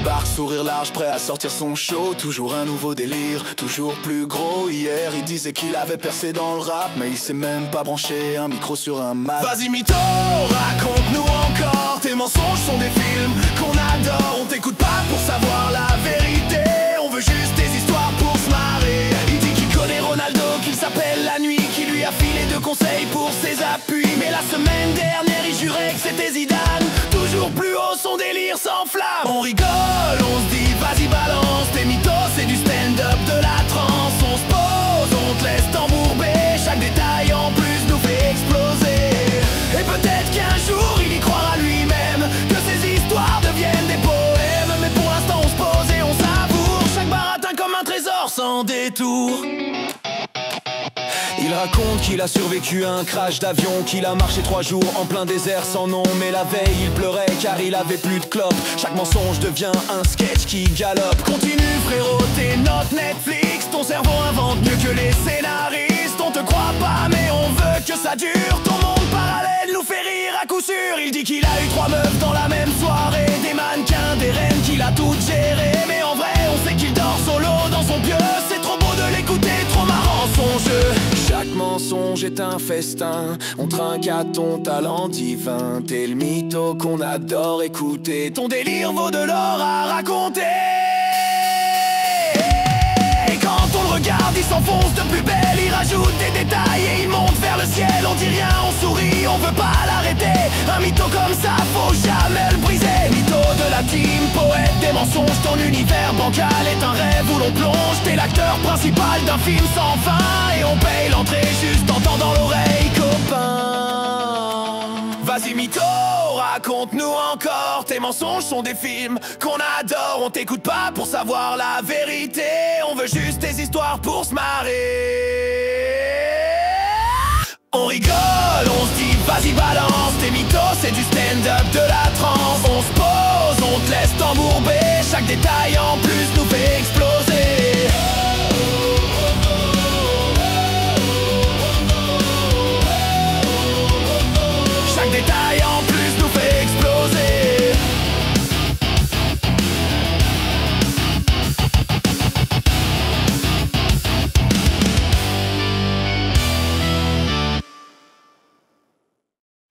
débarque, sourire large, prêt à sortir son show. Toujours un nouveau délire, toujours plus gros. Hier il disait qu'il avait percé dans le rap, mais il sait même pas brancher un micro sur un Mac. Vas-y mytho, raconte-nous encore. Tes mensonges sont des films qu'on adore. On t'écoute pas pour savoir la vérité, on veut juste des histoires pour se marrer. Il dit qu'il connaît Ronaldo, qu'il s'appelle La Nuit, qui lui a filé 2 conseils pour ses appuis. Mais la semaine dernière il jurait que c'était Zidane. Toujours plus haut, son délire s'enflamme. On rigole, on se dit vas-y balance. Tes mythos, c'est du stand-up, de la trance. On se pose, on te laisse t'embourber. Chaque détail en plus nous fait exploser. Et peut-être qu'un jour il y croira lui-même, que ces histoires deviennent des poèmes. Mais pour l'instant on se pose et on savoure chaque baratin comme un trésor sans détour. Il raconte qu'il a survécu à un crash d'avion, qu'il a marché 3 jours en plein désert sans nom. Mais la veille il pleurait car il avait plus de clopes. Chaque mensonge devient un sketch qui galope. Continue frérot, t'es notre Netflix. Ton cerveau invente mieux que les scénaristes. On te croit pas mais on veut que ça dure. Ton monde parallèle nous fait rire à coup sûr. Il dit qu'il a eu 3 meufs dans la même soirée, des mannequins, des reines, qu'il a toutes gérées. Mais en vrai on sait qu'il dort solo dans son pieu. C'est trop beau de l'écouter, trop marrant son jeu. Chaque mensonge est un festin, on trinque à ton talent divin. T'es le mytho qu'on adore écouter, ton délire vaut de l'or à raconter. Et quand on le regarde, il s'enfonce de plus belle. Il rajoute des détails et il monte vers le ciel. On dit rien, on sourit, on veut pas l'arrêter. Un mytho comme ça, faut jamais le briser. Mytho de la team, poète des mensonges. Ton univers bancal est un rêve où l'on plonge. T'es l'acteur principal d'un film sans fin, et on paye l'entrée juste en tendant l'oreille, copain. Vas-y mytho, raconte-nous encore. Tes mensonges sont des films qu'on adore. On t'écoute pas pour savoir la vérité, on veut juste des histoires pour se marrer. On rigole, on se dit vas-y balance. Tes mythos c'est du stand-up, de la trance. On se pose, on te laisse t'embourber. Chaque détail en